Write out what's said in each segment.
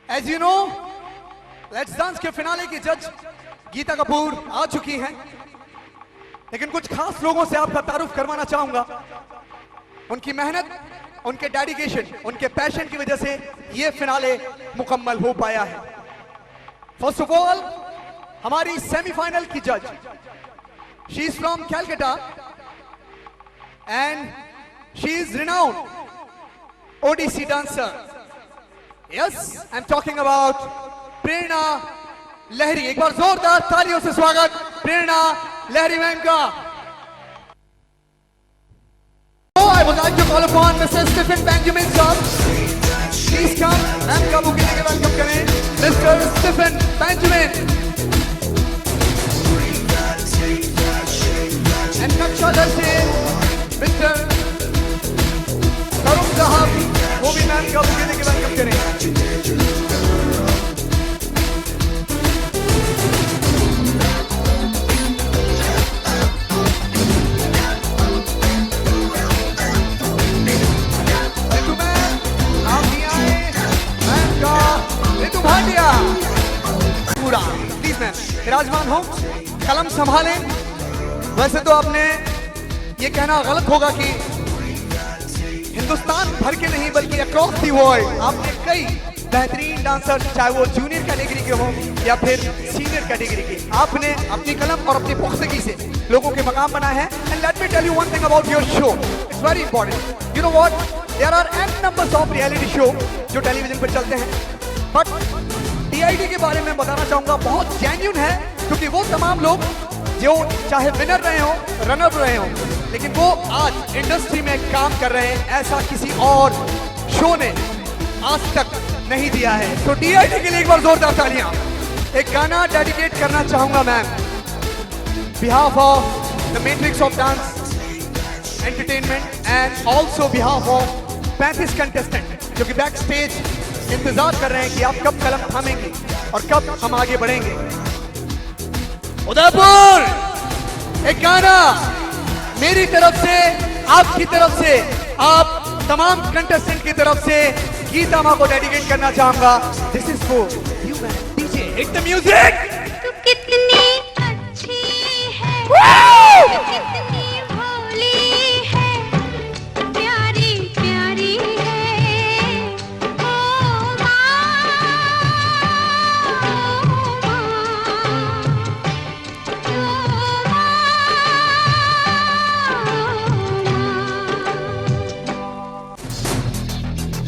As you know, Let's Dance के finale की जज गीता कपूर आ चुकी हैं, लेकिन कुछ खास लोगों से आपका तारुफ करवाना चाहूंगा। उनकी मेहनत, उनके डेडिकेशन, उनके पैशन की वजह से ये फिनाले मुकम्मल हो पाया है। फर्स्ट ऑफ ऑल, हमारी सेमीफाइनल की जज, she is from Calcutta and she is renowned Odissi dancer. Yes, I am talking about Prerna Lahiri. एक बार जोरदार तालियों से स्वागत प्रेरणा लहरी मैम का। I would like to call upon Mr. Stephen Benjamin sir. Please come. Ma'am का बुके लेके वेलकम करें Mr. Stephen Benjamin. And कक्षाधर से Mr. तरुण साहब, वो भी मैम का बुके लेके वेलकम करें। पूरा प्लीज मैम विराजमान हो, कलम संभालें। वैसे तो आपने ये कहना गलत होगा कि हिंदुस्तान भर के नहीं बल्कि अक्रॉस दी वर्ल्ड आपने कई बेहतरीन डांसर, चाहे वो जूनियर कैटेगरी के हो या फिर सीनियर कैटेगरी के, आपने अपनी कलम और अपनी पुख्तगी से लोगों के मकाम बनाए हैं। And let me tell you one thing about your show, it's very important. You know what, there are n numbers of reality show जो टेलीविजन पर चलते हैं, बट DID के बारे में बताना चाहूंगा बहुत जेन्युइन है, क्योंकि वो तमाम लोग जो चाहे विनर रहे हो, रनर रहे हो, लेकिन वो आज इंडस्ट्री में काम कर रहे हैं, ऐसा किसी और शो ने आज तक नहीं दिया है। तो DID के लिए एक बार जोरदार तालियां। एक गाना डेडिकेट करना चाहूंगा ma'am, behalf of the matrix of dance entertainment and also behalf of 35 contestant जो कि बैक स्टेज इंतजार कर रहे हैं कि आप कब कलम थामेंगे और कब हम आगे बढ़ेंगे। उदयपुर, एक गाना मेरी तरफ से, आपकी तरफ से, आप तमाम कंटेस्टेंट की तरफ से गीता मां को डेडिकेट करना चाहूंगा। This is for you man. DJ hit the music. तू कितनी अच्छी है, कितनी भोली है, प्यारी प्यारी है, ओ माँ,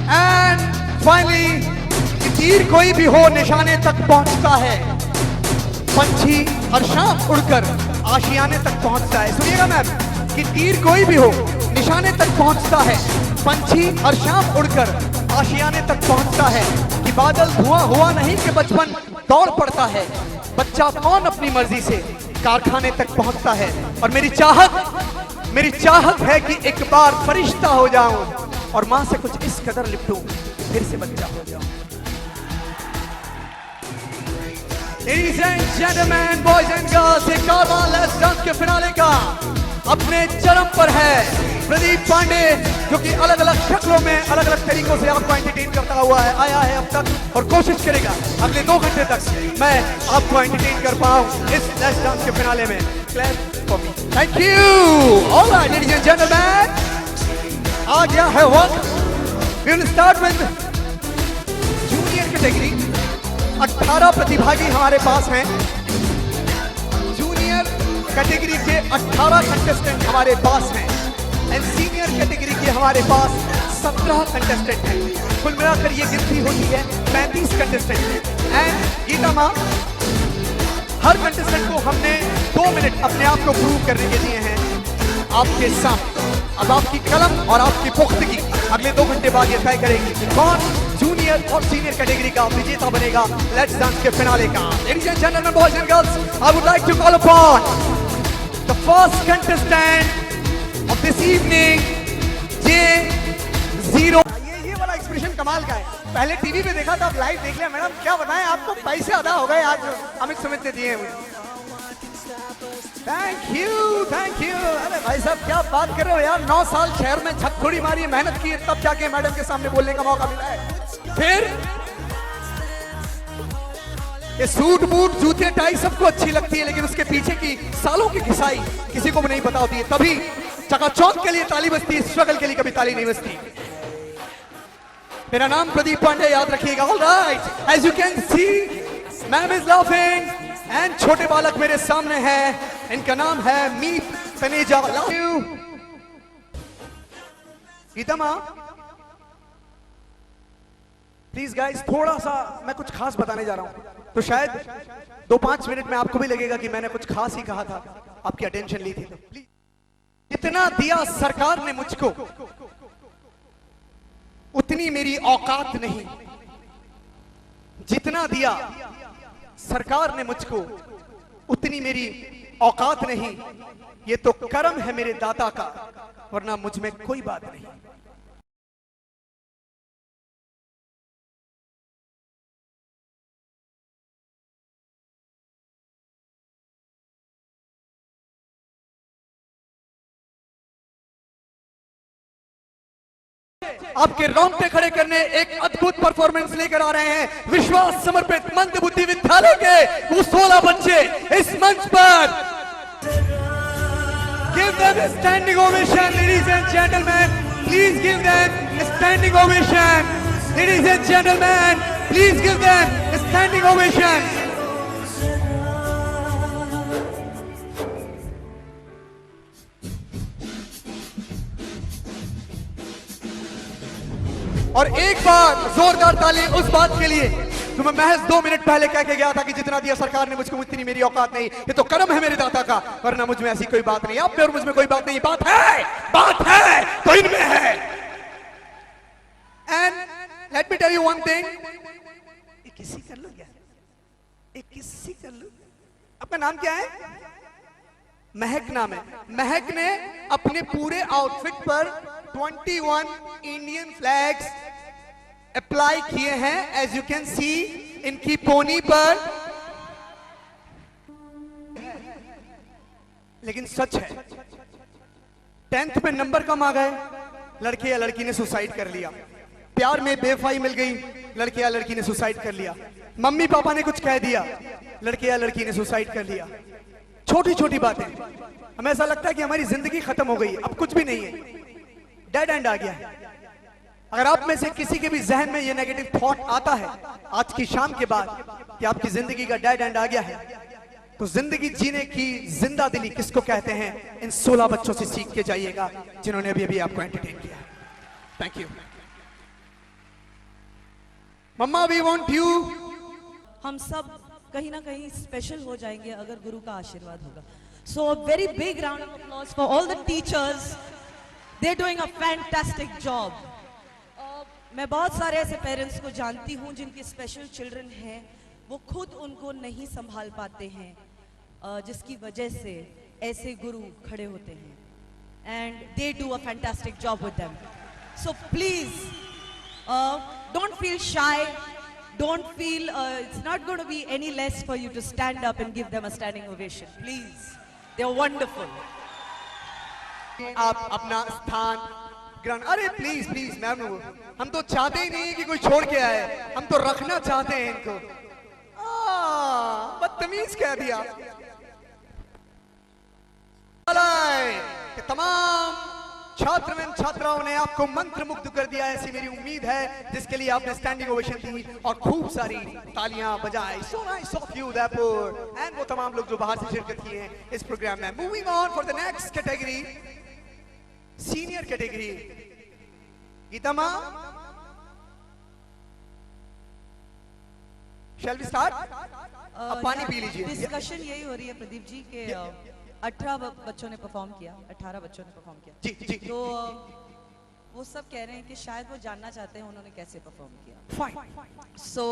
एंड फाइनली, तीर कोई भी हो निशाने तक पहुंचता है, पंछी हर शाम उड़कर आशियाने तक पहुंचता है। सुनिएगा मैम, कि तीर कोई भी हो निशाने तक पहुंचता है, पंछी हर शाम उड़कर आशियाने तक पहुंचता है, कि बादल धुआं हुआ नहीं कि बचपन दौड़ पड़ता है, बच्चा कौन अपनी मर्जी से कारखाने तक पहुंचता है। और मेरी चाहत है कि एक बार फरिश्ता हो जाऊं और मां से कुछ इस कदर लिपटूं, फिर से बच्चा हो जाऊं। Ladies and gentlemen, boys and girls, एक कारवां लेट्स डांस के फिनाले का अपने चरम पर है। प्रदीप पांडे, जो कि अलग अलग शक्लों में अलग अलग तरीकों से आपको एंटरटेन करता हुआ है, आया है अब तक और कोशिश करेगा अगले 2 घंटे तक मैं आपको एंटरटेन कर पाऊं इस लेट्स डांस के फिनाले में। Clap for me. Thank you. Alright ladies and gentleman, आ गया है वक्त। We will start with junior category. 18 प्रतिभागी हमारे पास हैं। जूनियर कैटेगरी के 18 कंटेस्टेंट हमारे पास हैं एंड सीनियर कैटेगरी के हमारे पास 17 कंटेस्टेंट हैं। कुल मिलाकर ये गिनती होती है 35 कंटेस्टेंट। एंड गीता मां, हर कंटेस्टेंट को हमने 2 मिनट अपने आप को प्रूव करने के दिए हैं आपके साथ। अब आपकी कलम और आपकी पुख्तगी अगले 2 घंटे बाद ये तय करेगी कि कौन जूनियर और सीनियर कैटेगरी का विजेता बनेगा लेट्स डांस के फिनाले का। Ladies and gentleman, boys and girls, I would like to call upon the first contestant of this evening, J0। ये वाला एक्सप्रेशन कमाल का है। पहले टीवी पे देखा था, अब लाइव देख लिया। मैडम क्या बताएं, आपको पैसे अदा हो गए आज अमित सुमित ने दिए मुझे। Thank you, thank you. अरे भाई साहब क्या बात कर रहे हो यार, 9 साल शहर में झकझोरी मारी, मेहनत की, तब जाके मैडम के सामने बोलने का मौका मिला है। फिर ये सूट बूट जूते टाई सबको अच्छी लगती है, लेकिन उसके पीछे की सालों की घिसाई किसी को भी नहीं पता होती है। तभी चकाचौंध के लिए ताली बजती है, स्ट्रगल के लिए कभी ताली नहीं बजती। मेरा नाम प्रदीप पांडे, याद रखिएगा। Alright, as you can see ma'am is laughing and छोटे बालक मेरे सामने है, इनका नाम है मीत तनेजा। लव यू गीता माँ। प्लीज गाइस, थोड़ा सा मैं कुछ खास बताने जा रहा हूं, तो शायद 2-5 मिनट में आपको भी लगेगा कि मैंने कुछ खास ही कहा था, आपकी अटेंशन ली थी। तो प्लीज, जितना दिया सरकार ने मुझको उतनी मेरी औकात नहीं। जितना दिया सरकार ने मुझको उतनी मेरी औकात नहीं। ये तो कर्म है मेरे दाता का, वरना मुझ में कोई बात नहीं। आपके रोंगटे खड़े करने एक अद्भुत परफॉर्मेंस लेकर आ रहे हैं विश्वास समर्पित मंद बुद्धि विद्यालय के वो 16 बच्चे इस मंच पर। Give them a standing ovation, ladies and gentlemen. Please give them a standing ovation, ladies and gentlemen. Please give them a standing ovation. और एक बार जोरदार ताली उस बात के लिए जो मैं महज 2 मिनट पहले कह के गया था कि जितना दिया सरकार ने मुझको उतनी मेरी औकात नहीं। ये तो कर्म है मेरे दाता का, वरना मुझ में ऐसी कोई बात नहीं। आप में और मुझ में कोई बात नहीं। बात है तो इनमें है। And let me tell you one thing, एक किसी कर लो क्या, एक किसी कर लो। आपका नाम क्या है? महक नाम है। महक ने अपने पूरे आउटफिट पर 21 इंडियन फ्लैग्स अप्लाई किए हैं, एज यू कैन सी इनकी पोनी पर। लेकिन सच है, 10th में नंबर कम आ गए, लड़के या लड़की ने सुसाइड कर लिया। प्यार में बेवफाई मिल गई, लड़के या लड़की ने सुसाइड कर लिया। मम्मी पापा ने कुछ कह दिया, लड़के या लड़की ने सुसाइड कर लिया। छोटी छोटी बातें, हमें ऐसा लगता है कि हमारी जिंदगी खत्म हो गई, अब कुछ भी नहीं है, डेड एंड आ गया है। अगर आप में से किसी के भी जहन में ये नेगेटिव थॉट आता है आज की शाम के बाद कि आपकी जिंदगी का डेड एंड आ गया है, तो जिंदगी जीने की जिंदा दिली किसको कहते हैं, इन 16 बच्चों से सीख के जाइएगा जिन्होंने अभी अभी आपको एंटरटेन किया। Thank you mama, we want you. हम सब कहीं ना कहीं स्पेशल हो जाएंगे अगर गुरु का आशीर्वाद होगा। So a very big round of applause for all the teachers, they doing a fantastic job. मैं बहुत सारे ऐसे पेरेंट्स को जानती हूँ जिनके स्पेशल चिल्ड्रन हैं, वो खुद उनको नहीं संभाल पाते हैं, जिसकी वजह से ऐसे गुरु खड़े होते हैं and they do a fantastic job with them. So please don't feel shy, don't feel it's not going to be any less for you to stand up and give them a standing ovation. Please, they're wonderful. आप अपना स्थान ग्रहण। अरे please please ma'am, हम तो चाहते ही नहीं कि कोई छोड़ के आए, हम तो रखना चाहते हैं इनको। बदतमीज कह दिया। तमाम छात्र एवं छात्राओं ने आपको मंत्र मुग्ध कर दिया, ऐसी मेरी उम्मीद है, जिसके लिए आपने स्टैंडिंग ओवेशन दी और खूब सारी तालियां बजाई। सो नाइस ऑफ यू दैपुर एंड वो तमाम लोग जो बाहर से शिरकत किए हैं इस प्रोग्राम में। Moving on for the next category, senior category. Geeta माँ, शैल वी स्टार्ट? अब पानी पी लीजिए। डिस्कशन यही हो रही है प्रदीप जी के 18 बच्चों ने परफॉर्म किया, 18 बच्चों ने परफॉर्म किया। जी जी। तो वो सब कह रहे हैं कि शायद वो जानना चाहते हैं उन्होंने कैसे परफॉर्म किया। Fine. So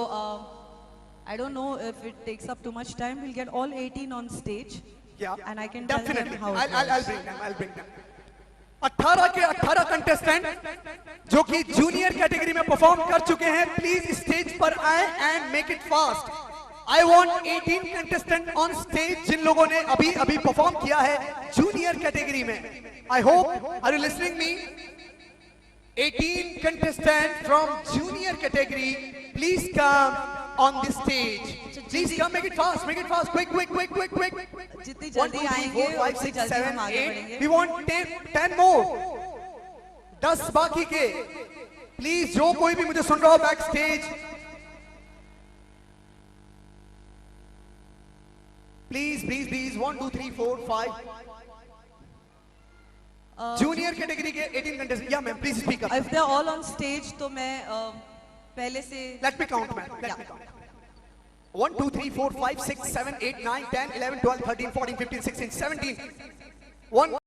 I don't know if it takes up too much time. We'll get all 18 on stage. Yeah. And I can tell them Definitely. how it I'll bring them. 18 के 18 कंटेस्टेंट जो कि junior category में perform कर चुके हैं, please stage पर आए and make it fast. I want 18 contestant on stage जिन लोगों ने अभी अभी परफॉर्म किया है जूनियर कैटेगरी में। I hope, are you listening me? 18 contestants from junior category, please come on the stage. Please come, make it fast, quick. जितनी 1, 2, जल्दी 3, आएंगे 4, 5, उतनी 6, जल्दी 7, हम आगे 8. बढ़ेंगे. We want 10 more. 10 बाकी के. प्लीज जो कोई भी मुझे सुन रहा हो back stage, please 1, 2, 3, 4, 5. Junior category के 18 कंटेस्टेंट. या ma'am please speak up. If they're all on stage, तो मैं पहले से Let me count, man. Let me count. 1, 2, 3, 4, 5, 6, 7, 8, 9, 10, 11, 12, 13, 14, 15, 16, 17. 1.